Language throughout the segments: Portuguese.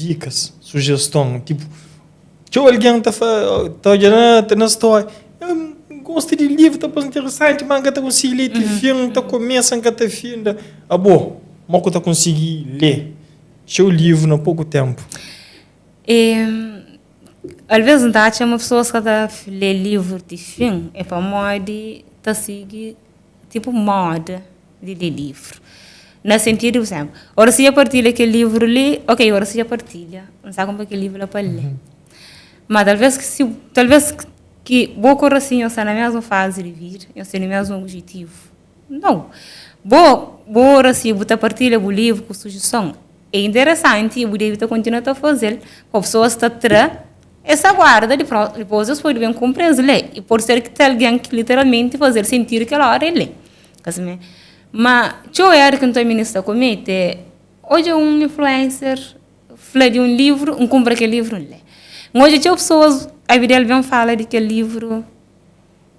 dicas, sugestão, tipo, se alguém está olhando na história, gosto de livro, está interessante, mas não consigo ler de filme, está começando a ter fim, bom, mas está conseguir ler seu livro em pouco tempo. Às vezes não há uma pessoa que está ler livro de filme, é para moda está seguir tipo moda de ler livro. No sentido, por exemplo, ora se eu partilho aquele livro ali, ok, ora se eu partilha, não sabe como aquele livro é para ler. Mas talvez que boa coisa assim, eu estou na mesma fase de vir, eu estou no mesmo objetivo. Não. Boa assim, você partilha o livro com sugestão. É interessante, eu devo continuar a fazer, para pessoas que estão essa guarda, depois eles podem bem compreender ler. E por ser que tem alguém que literalmente fazer sentir que ela hora é ler. Mas, se eu era que não ministra comete, hoje é um influencer, fala de um livro, compra aquele livro, lê. Hoje tem pessoas, a vida vem falar de que livro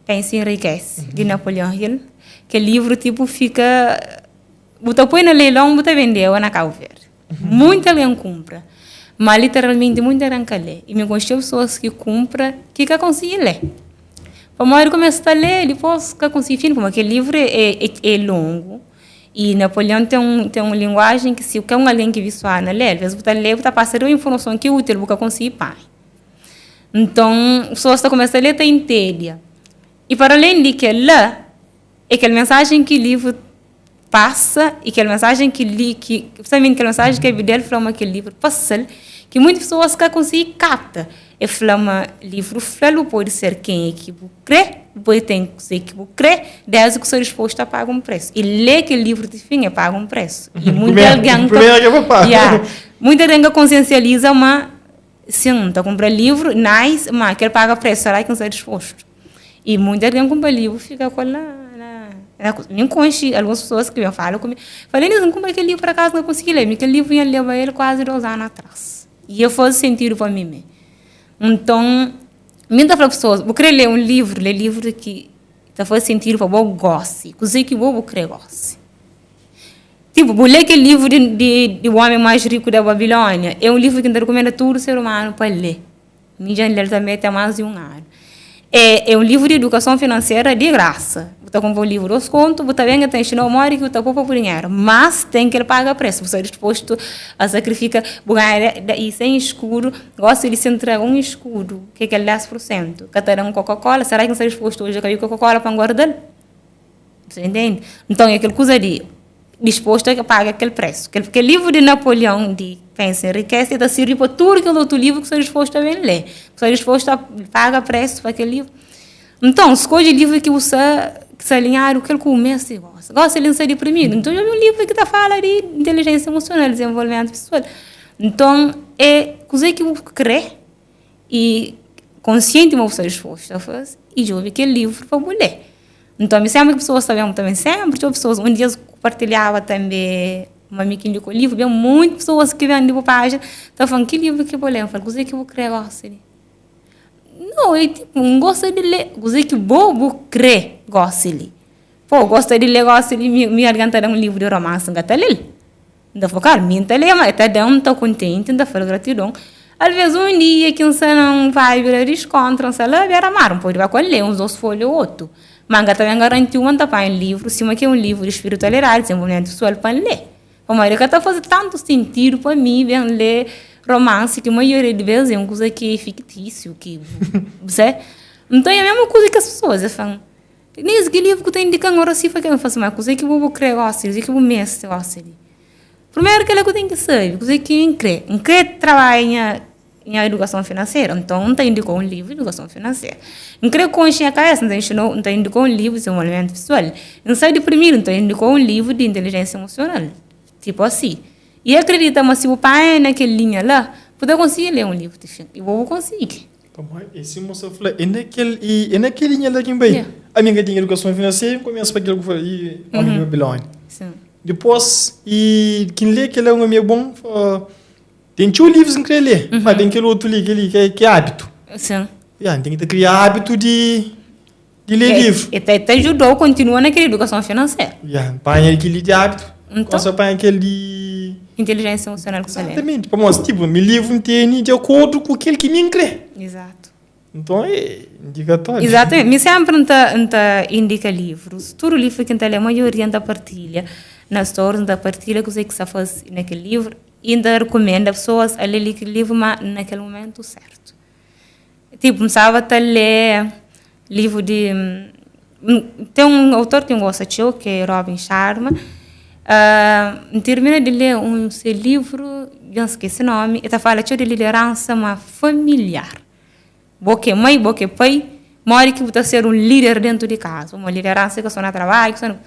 Pensa e Enriquece, de Napoleão Hill, que livro tipo fica, você põe no leilão, você vendeu na Cabo Verde. Muita gente compra, mas literalmente muita gente lê. E me gostou de pessoas que compram, que conseguem ler. A maioria começa a ler, depois que consegue filme, como aquele livro é longo. E Napoleão tem uma linguagem que se o que é alguém que visual na lê, às vezes você lê, você passa uma informação que é útil, você consegue pai. Então, as pessoas começam a ler, você entende. E para além de que lê, é aquela mensagem que o livro passa, e aquela mensagem justamente aquela mensagem que a Bidel fala aquele livro passa, que muitas pessoas que conseguem captar. E flama livro flalo pode ser quem é que crê, pode ter que crê, desde que sou disposto a pagar um preço. E ler que livro de fim é paga um preço. E muita gente consciencializa, mas sim, está comprando livro, nice, mas quer pagar preço, será que não está disposto? E muita gente compra livro, fica com nem conheci algumas pessoas que me falam comigo. Falei, não compra aquele livro para casa, não consegui ler, porque aquele livro ia levar ele quase 2 anos atrás. E eu faz sentido para mim mesmo. Então, muitas pessoas, eu queria ler um livro que faz sentido para eu goste, coisa que eu queria goste. Tipo, vou ler aquele livro de O Homem Mais Rico da Babilônia, é um livro que recomenda todo ser humano para ler. Me já li também até mais de 1 ano. É um livro de educação financeira de graça. Você compra um livro dos contos, você vem a ensinar uma hora que você poupa por dinheiro. Mas tem que ele pagar preço. Você é disposto a sacrificar, e sem escudo, gosta de se entregar um escudo, que é 10%. Cada um Coca-Cola, será que você é disposto hoje a cair Coca-Cola para guardar? Você entende? Então, é aquela coisa de disposto a pagar aquele preço. Aquele livro de Napoleão, de Pensa e Enriquece, está servindo para tudo aquele outro livro que você é disposto a ler. Você é disposto a pagar preço para aquele livro. Então, escolhe livro que você se alinhar o que ele começa e gosta. Gosta de ser deprimido. Então, eu vi um livro que está falando de inteligência emocional, desenvolvimento pessoal. Então, é coisa que eu crê e consciente de você disposto a fazer. E eu vi aquele livro para ler. Então, me sempre que pessoas também sempre, pessoas, um dia compartilhava também uma amiga que indicou livro, bem muitas pessoas que vêm de página, estão falando que livro que eu vou ler, eu falo, coisa que eu vou crer, gosto de. Não, eu tipo, não gosto de ler, coisa que eu vou crer, gosto de ler. Pô, gosto de ler, gosto de me argantar um livro de romance, não gosto de ler. Então, cara, me ler, mas até não estou contente, não falo gratidão. Às vezes, um dia que você não vai virar desconto, você vai amar, pode vai ler uns 2 folhas ou outro. Mas também garantiu um livro, se que é um livro de espiritualidade, desenvolvimento pessoal para ler. A maioria está fazendo tanto sentido para mim, bem ler romance, que a maioria de vezes é uma coisa que é fictício, que você. Então é a mesma coisa que as pessoas falam. Nesse livro que eu tenho indicando agora se foi que eu faço uma coisa que eu vou crer gosto, coisa que eu vou mestre gosto. Primeiro que eu tenho que saber, coisa que eu creio. Eu creio trabalhar em educação financeira, então não indicou um livro de educação financeira. Não creio que encher a cabeça, não indicou um livro de desenvolvimento pessoal. Não sai deprimido, então indicou um livro de inteligência emocional. Tipo assim. E acredita, mas se o pai naquela linha lá, pode conseguir ler um livro de filme. E vou conseguir. Esse moço falou, e naquele linha lá que bem. A minha tinha educação financeira, começa para aquilo que eu falei, a minha Babilônia. Depois, e quem lê aquele é um amigo bom, tem 2 livros que ele lê, mas tem aquele outro ali que é hábito. Sim. Tem que criar hábito de ler livro. E até ajudou, continua naquela educação financeira. Põe aquele de hábito. Então, você põe aquele de inteligência emocional que você lê. Exatamente. Para nós, tipo, me livro tem de acordo com aquele que me crê. Exato. Então, é indicatório. Exatamente. Me sempre não indica livros. Todo livro que a maioria da partilha, nas stores, da partilha, que você faz naquele livro, e ainda recomenda pessoas a ler aquele livro, mas naquele momento certo. Tipo, começava a ler livro de... Tem um autor que eu gosto de, que é Robin Sharma. Termina de ler seu livro, não esqueci o nome, e está falando de liderança familiar. Porque mãe, porque pai, mora que você ser um líder dentro de casa, uma liderança que você não trabalha.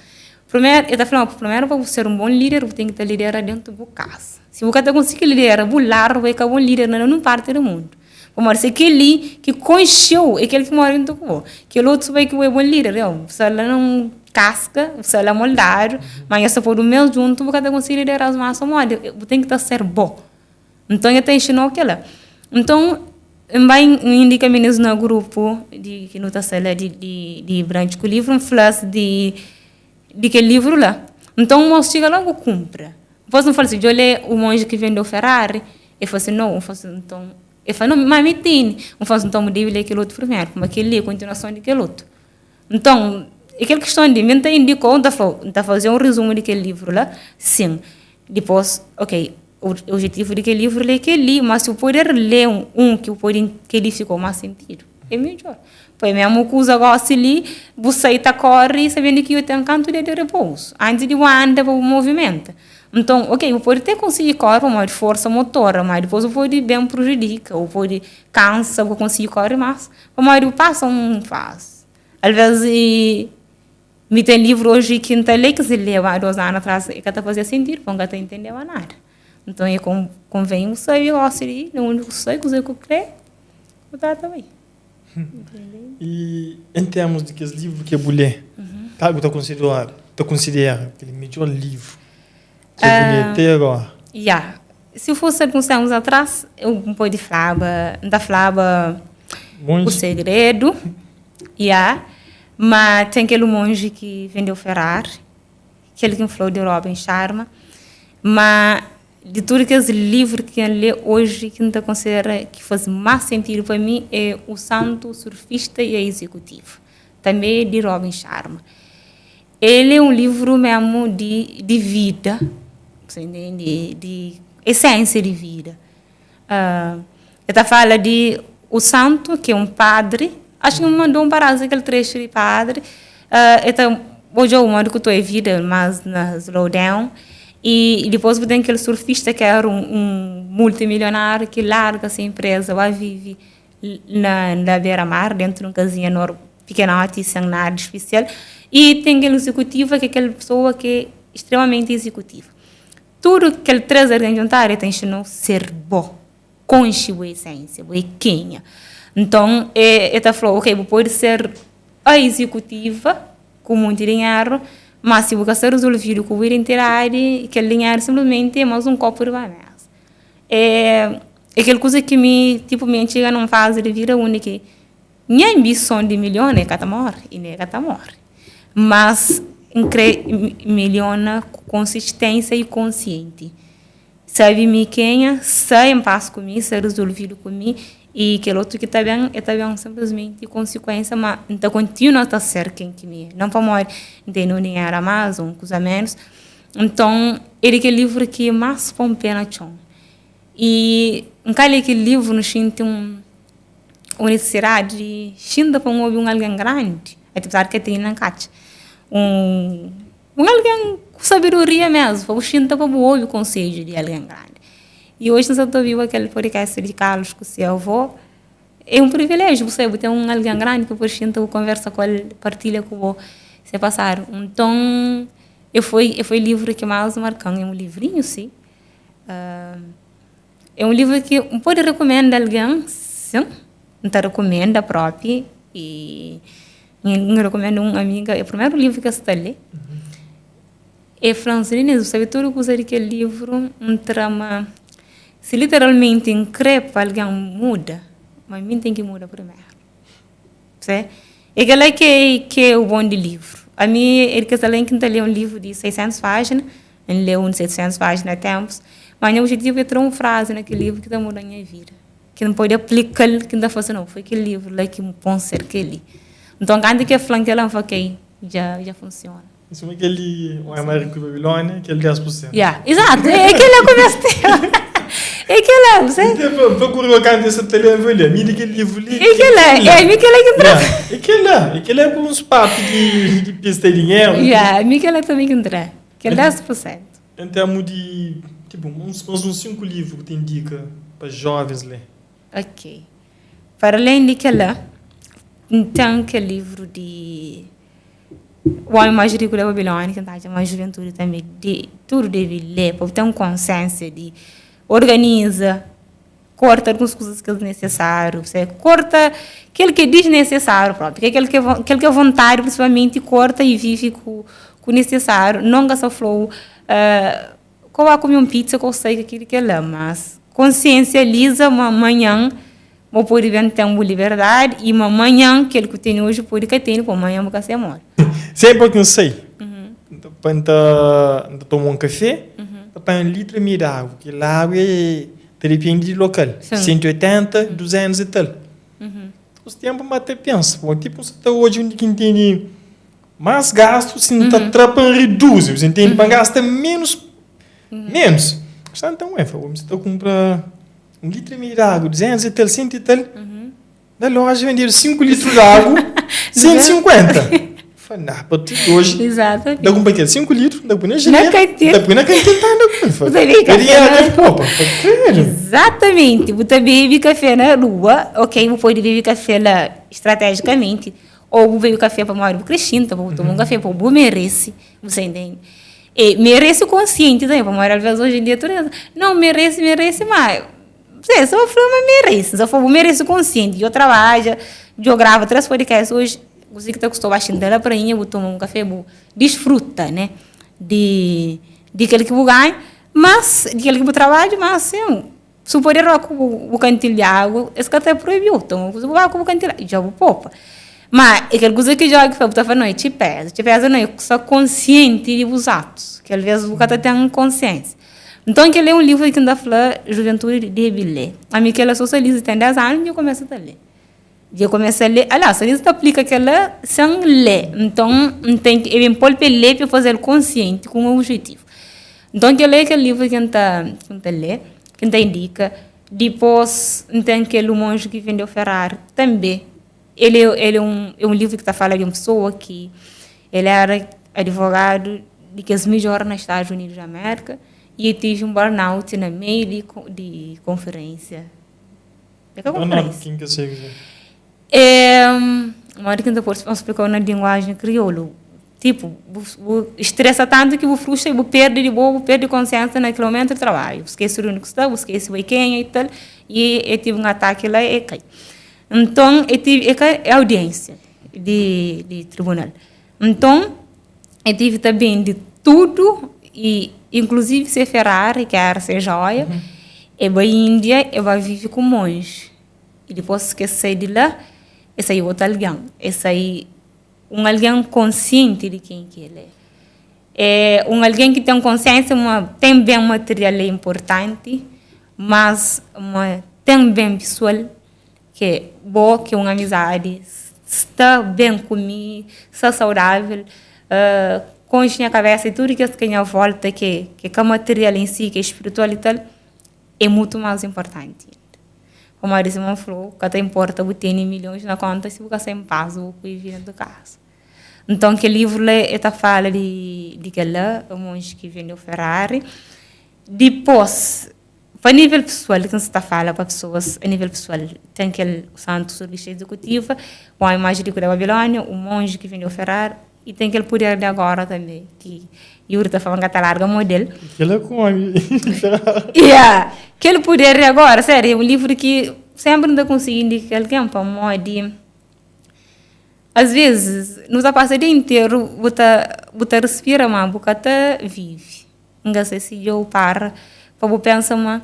Primeiro, ele está falando, primeiro, para você ser um bom líder, você tem que liderar dentro da casa. Se você conseguir liderar, você vai ser um bom líder não parte do mundo. Mas se aquele que conheceu, aquele que mora dentro do mundo, que o outro vai que é bom líder, você não casca, você é moldado, mas você pode o mesmo junto, você conseguir liderar as massas, você tem que ser bom. Então, eu tenho ensinar aquilo. Então, vai indicar meninos no grupo de que não está sala de branco com livro, um flash de que livro lá. Então, nós chega logo compra. Você não fala assim, eu leio o monge que vendeu Ferrari, e fala assim, não, então, eu falo, não, mas me tem. Eu falo assim, então, eu devo ler aquele outro primeiro, como aquele é a continuação daquele outro. Então, aquela questão de mim indicou, está fazendo um resumo daquele livro lá, sim. Depois, ok, o objetivo daquele livro é aquele, mas se eu puder ler que ele ficou mais sentido, é melhor. Foi mesmo que usa gosta ali, você corre sabendo que eu tenho um canto de repouso, antes de andar para o movimento. Então, ok, eu posso até conseguir correr mais força motora, mas depois eu pode bem prejudicar, ou pode cansa, eu consigo correr mais. Mas eu passo faz. Às vezes, me tem livro hoje que não está lendo, que se leva 2 anos atrás, e que está fazendo sentido, porque não está entendendo nada. Então, convém o sonho, eu gosto de ir, o único sonho que eu creio, eu estou também. E em termos de que os livros que a mulher, tá, tu considera aquele melhor livro que a mulher tem agora? Se fosse alguns anos atrás, eu pode falar, não falava O Segredo, mas tem aquele monge que vendeu Ferrari, aquele que falou de Robin Sharma, mas de tudo aqueles livros que eu leio hoje, que não considera que faz mais sentido para mim, é O Santo, o Surfista e a Executivo, também de Robin Sharma. Ele é um livro mesmo de vida, de essência de vida. Ele fala de o santo, que é um padre, acho que me mandou um parado aquele trecho de padre, hoje é o modo que estou em vida, mas na slowdown. E depois tem aquele surfista que era um multimilionário que larga essa empresa, vai vive na beira-mar, dentro de uma casinha pequenote, sem nada especial. E tem aquele executivo, que é aquela pessoa que é extremamente executiva. Tudo que ele traz a juntar, ele ensinou a ser bom, com a essência, boa quem. Então, ele falou, ok, pode ser a executiva, com muito dinheiro, mas se você resolvido com o entidade, aquele dinheiro simplesmente é mais um copo de banana. É aquela coisa que me chega numa fase de vida única. Minha ambição de milhões é catamor, e não é catamor. Mas, milhona com consistência e consciente. Sabe-me quem é, sai em paz comigo, sai resolvido comigo, e aquele outro que está bem simplesmente consequência, mas então continua a ser quem que me é. Não para morrer, tem no dinheiro a mais, coisa menos. Então, ele é aquele livro que mais põe pena chão. E aquele livro nos tem uma necessidade de xinda para um alguém grande, é tipo que tem na caixa. Um alguém com sabedoria mesmo, para o xinda para o conselho de alguém grande. E hoje nós estamos vendo aquele podcast de Carlos com o seu avô. É um privilégio, você ter alguém grande que por exemplo conversa com ele, partilha com o você passar. Então, foi livro que mais marcou, é um livrinho, sim. É um livro que pode recomendar a alguém, sim. Não recomenda próprio e eu recomendo uma amiga. É o primeiro livro que eu estou a ler. É francês, sabe tudo que usa aquele livro, um trama. Se literalmente increpa alguém muda, mas mim tem que mudar primeiro. É aquela que é o bom de livro. A mim, ele que está lendo que ler um livro de 600 páginas, ele leu uns 700 páginas há tempos, Mas o objetivo é ter uma frase naquele livro que está mudando a minha vida. Que não pode aplicar, que não está fazendo, não. Foi aquele livro lá que me põe ser aquele. Então, quando que é flanque, ela fala, ok, já funciona. Isso é aquele, o Américo Babilônia, aquele 10%. Yeah, exato, é aquele que começa. É aquele, você? Procura o canto desse telefone, mira aquele livro ali. É aquele que entra. Aquele é com uns papos de pista de dinheiro. Yeah, é aquele também que entra. Aquele 10%. Em termos de, tipo, uns 5 livros que te indica para jovens ler. Ok. Para além daquela, então, que é livro de o homem mais rico da Babilônia, que está chamando juventude também, tudo deve ler, para ter um consenso de organiza, corta algumas coisas que é necessário, você corta aquilo que é desnecessário próprio, aquele que é vontade, principalmente, corta e vive com o necessário, não gasta flow, comer um pizza, que eu sei que aquilo que é lá, mas consciencializa uma manhã, vou poder ter uma liberdade, e uma manhã, aquele que tem hoje, pode que tem, para amanhã, porque você morre. Sempre que eu sei, para tomar um café, para 1 litro de água, que lá água depende do local, 180, 200 e tal. Os tempos, mas até pensa, tipo, você está hoje onde que entende mais gasto, você não está trabalhando reduz, você entende, para gastar menos. Então, você está comprando 1 litro de água, 200 e tal, 100 e tal, na loja vender 5 litros de água, 150. Não, para ti hoje. Exato. Dá com paquete 5 litros, dá para na geladeira. Na cantina. Exatamente. Você bebe café na rua, ok, você pode beber café lá estrategicamente, ou você bebe café para morar crescendo, para tomar um café para você merece, você entende? E merece consciente também, para morar às vezes hoje em dia, não merece, mas você só falou, mas merece, só falou, merece consciente. Eu trabalho, eu gravo 3 podcasts hoje. Você que está acostumado a sentar para mim, eu tomo um café, desfruta, né? De aquele que eu ganho, mas, de aquele que eu trabalho, mas, assim, se eu puder o cantil de água, esse que até proibiu, então, eu vou com o cantil de água, já vou poupa. Mas, aquela coisa que eu jogo, eu estou falando, te pesa, não, eu sou consciente dos atos, que às vezes o cara tem consciência. Então, aquele é um livro que ainda fala, Juventude de ler. A mim, que ela socializa, tem 10 anos, e eu começo a ler. Eu comecei a ler, aliás, se você aplica aquela sem ler, então tem que ler para fazer consciente com o objetivo. Então, que ler aquele livro que está lê, que está indica, depois tem aquele monge que vendeu Ferrari também. Ele é um livro que está falando de uma pessoa que ele era advogado de que as melhores nos Estados Unidos da América e ele teve um burnout na meio de conferência. Quem que eu sei? Uma hora que depois vamos explicar na linguagem crioulo. Tipo, estressa tanto que o frustra e perde consciência naquele momento de trabalho. Esquece o único que está, esquece o quem e tal. E eu tive um ataque lá e cai. Então, eu tive audiência de tribunal. Então, eu tive também de tudo, e inclusive ser Ferrari, que era ser joia. E para a Índia, eu vivo com monge. E depois que eu saí de lá, esse aí é outro alguém. Esse aí alguém consciente de quem que ele é. É alguém que tem consciência, tem bem material é importante, mas tem bem pessoal que é bom, que é uma amizade, está bem comigo, está saudável, com a cabeça e tudo que tem à volta, que é material em si, que é espiritual e tal, é muito mais importante. Como a Marisma falou, que até importa você ter milhões na conta se você sem paz ou viver do casa. Então, que livro está falando de aquela, o monge que vendeu Ferrari. Depois, para nível pessoal, que você está falando para pessoas, a nível pessoal, tem aquele santo serviço executivo, com a imagem de da Babilônia, o monge que vendeu Ferrari, e tem aquele poder de agora também, que Yuri está falando que está larga modelo. Aquele é com a aquele poder de agora, sério, é um livro que sempre não consegui indicar alguém para modo. Às vezes, nos passa o dia inteiro, você respira, mas você vive. Não sei se eu para pensar, mas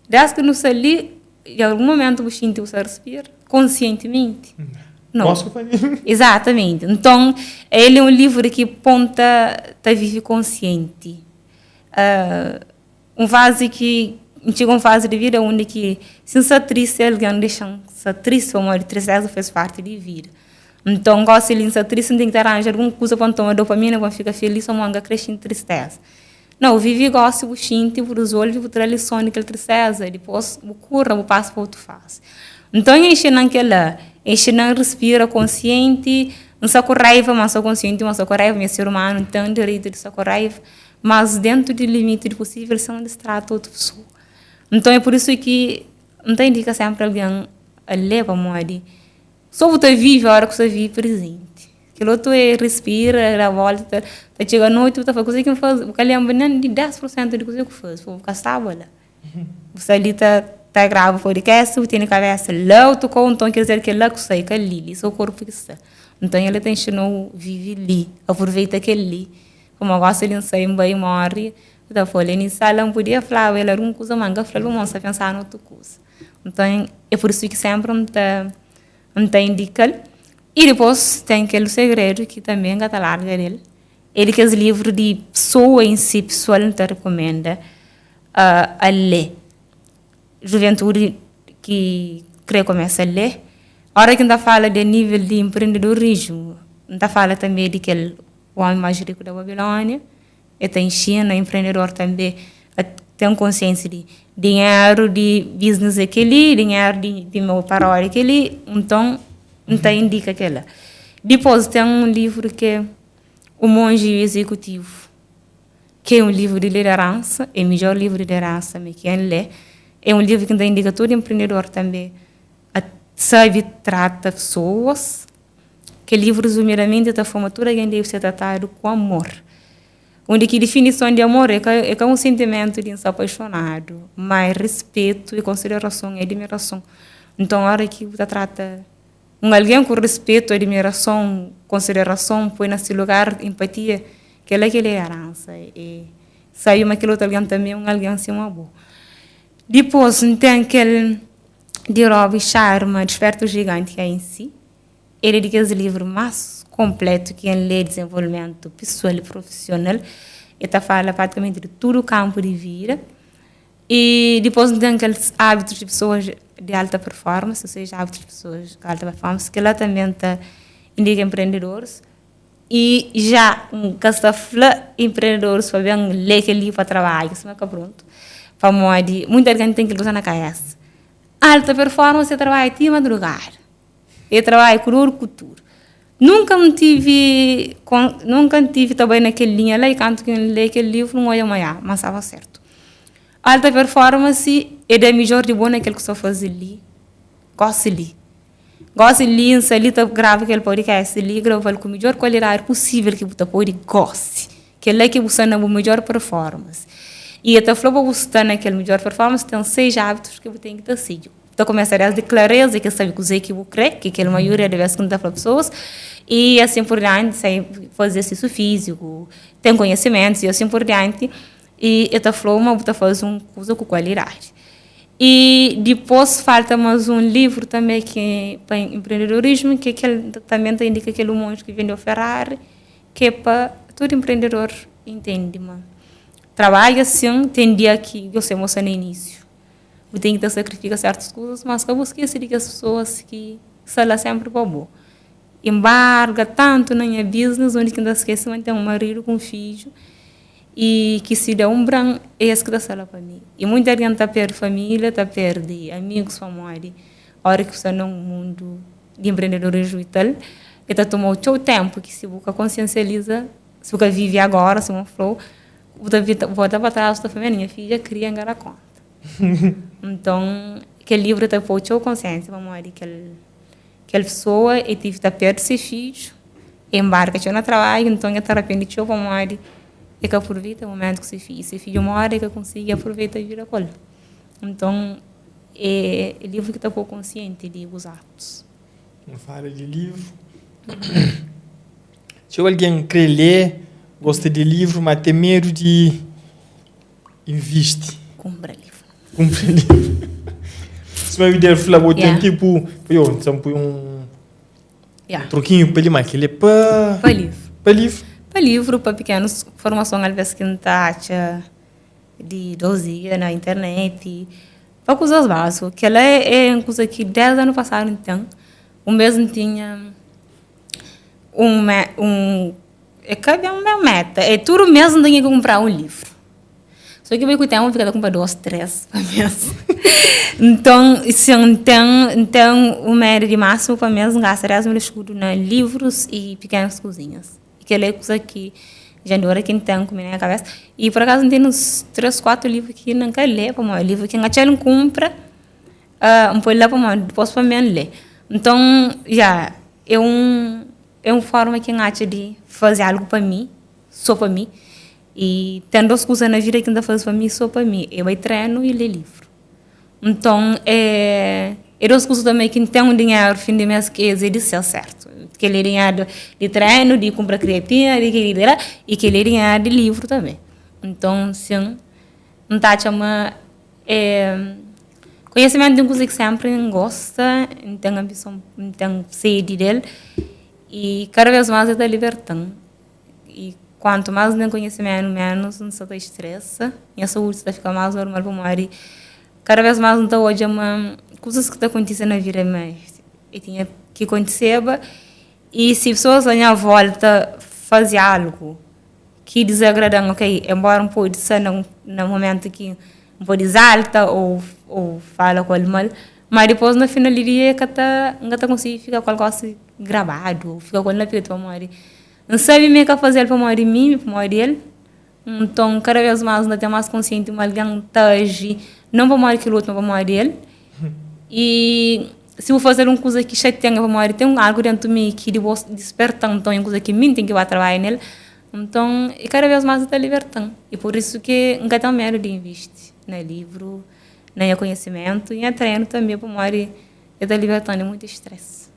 desde que não sei ali, em algum momento você sente você respira conscientemente. Não. Posso fazer? Exatamente. Então, ele é um livro que ponta a viver consciente. fase que chega uma fase de vida onde que se essa triste alguém deixa essa triste ou uma tristeza faz parte de vida. Então, gosto de essa triste tem que arranjar alguma coisa para tomar dopamina para ficar feliz ou manga crescendo tristeza. Não, vive gosto de xinte, por resolve, por ter a lição daquela tristeza, depois o cura, o passo para outro faz. Então, enche naquela, respira consciente, não só com raiva, mas só consciente, mas só com raiva, meu ser humano tem direito de só com raiva, mas dentro do limite do possível, se não distrata outra pessoa. Então, é por isso que não tem indica sempre alguém a levar a morrer. Só você vive a hora que você vive presente. Que o outro é respira, dá volta, tá chega à noite, você faz coisa que faz, o que lembra nem de 10% de coisa que faz, vou ficar estável. Você ali tá grava o podcast, você tem na cabeça, lá eu tocou, então quer dizer que lá que sai, que ali, seu corpo que está. Então ele tem que vive ali, aproveita aquele ali. Como agora se ele não sai bem, morre, da folha, nem sala, não podia falar, ela era uma coisa manga, falou, não, você pensar em outra coisa. Então é por isso que sempre não tem indica. E depois tem aquele segredo que também é larga dele. Ele que é livro de pessoa em si, pessoal não te recomenda a ler. Juventude que quer começar a ler. A hora que ainda fala de nível de empreendedorismo, ainda fala também de que o homem mais rico da Babilônia, e tem China, empreendedor também, tem consciência de dinheiro, de business aquele, dinheiro de meu paródia aquele, então indica aquela. Depois tem um livro que é O Monge Executivo, que é um livro de liderança, é o melhor livro de liderança que quem lê. É um livro que indica todo empreendedor também sabe trata pessoas, que livro resumidamente da formatura que deve ser tratado com amor. Onde que definição de amor é um sentimento de ser apaixonado, mas respeito e consideração e admiração. Então, a hora que você trata alguém com respeito, admiração, consideração, põe nesse lugar empatia, que é liderança. E saiu aquele outro alguém também, alguém assim uma boa. Depois, tem aquele de Rob Sharma, Desperta o Gigante, que é em si. Ele é aquele livro mais completo que lê desenvolvimento pessoal e profissional. Ele fala praticamente de todo o campo de vida. E depois tem aqueles hábitos de pessoas de alta performance, ou seja, hábitos de pessoas de alta performance, que lá também indica empreendedores. E já empreendedores para bem ler aquele livro para trabalho, isso não é pronto. Para muita gente tem que usar na cabeça. Alta performance, eu trabalho de madrugada. Eu trabalho com cultura. Nunca tive também naquela linha lá, e quando eu leio aquele livro, não olha amanhã, mas estava certo. Alta performance é da melhor de bom naquilo que só faz ali. Gosto de ler, se ali grava aquele podcast, ali grava com a melhor qualidade possível que você pode gostar. Que é que você tem a melhor performance. E até falou para você estar naquela melhor performance, tem 6 hábitos que você tem que decidir. Então, começa a de clareza, que sabe que você crê, que é a maioria das vezes que não dá para pessoas, e assim por diante, fazer exercício físico, tem conhecimentos, e assim por diante, e até falou, mas você faz uma coisa com qualidade. E depois falta mais um livro também que é para empreendedorismo, que também indica aquele monge que vendeu Ferrari, que é para todo empreendedor entende, mano. Trabalha assim, tem dia que você mostra no início. Você tem que sacrificar certas coisas, mas que eu esqueci de que as pessoas que são lá sempre para bom. Embarga tanto na minha business, onde que ainda esquece de ter um marido com um filho, e que se dá um branco, é isso que dá lá para mim. E muita gente está perdendo família, está perdendo amigos, família. A hora que você está num mundo de empreendedorismo e tal, está tomando o seu tempo, que se você consciencializa, se você vive agora, se você falou, volta para trás da família, minha filha cria em cada conta. Então, aquele livro está por sua consciência, vamos ver aquela pessoa e tive que perder seu filho, embarca no trabalho, então está arrependido, vamos ver, e que aproveita o momento que seu filho mora e que consegue aproveitar a vida com ele. Então, é o livro que está por consciente de os atos. Não fala de livro. Se alguém quer ler, gosta de livro, mas tem medo de investir. Compra livro. Se uma ideia falou, tem tipo, um troquinho para ele, mas ele é para livro. Para livro. Para livro, para pequenos, formação às vezes que não está, de 12 dias na internet, para coisas básicas, que ela é uma coisa que 10 anos passaram, então, o mesmo tinha é uma meta, é tudo mesmo tinha que comprar um livro. Só que eu vou ter ficar comprar 2, 3 para mesmo. Então, o médio de máximo para mesmo gastar 10 mil escudos na livros e pequenas coisinhas. Que é coisa que já não era que tem com minha cabeça. E por acaso tem uns 3, 4 livros que não quero ler para mim, livro que a gente compra, pode ler para mim, depois para mim ler. Então, já é uma forma que a gente de fazer algo para mim, só para mim. E tem 2 coisas na vida que ainda faz para mim, só para mim. Eu vou treino e ler livro. Então, é 2 coisas também que tem um dinheiro, fim de mês, que é de ser certo. Que ele dinheiro de treino, de comprar creatina, e que ele dinheiro de livro também. Então, sim, não está chamando... Conhecimento de uma coisa que sempre gosta, tem ambição, tem sede dele, e cada vez mais está libertando. E quanto mais tem conhecimento, menos não se estressa, e a saúde está ficando mais normal para morrer. Cada vez mais não está hoje coisas que estão acontecendo na vida, mas eu tinha que acontecer. E se pessoas à minha volta fazem algo que desagradam, ok, embora não pode ser no momento que não pode exalta ou fala com ele mal, mas depois no final do dia que não conseguir ficar com algo assim gravado, ficar com ele na vida para morrer. Não sabe meio que fazer para morrer mim, para morrer ele. Então, cada vez mais não tem mais consciente de alguém está agir, não para morrer aquilo outro, não para morrer ele. E se eu fazer uma coisa que chateia para morrer, tem algo dentro de mim que desperta, então, uma coisa que mim tem que vai trabalhar nele. Então, e cada vez mais está libertando. E por isso que não tem medo de investir no livro, no conhecimento, e treino também para morrer, está libertando muito estresse.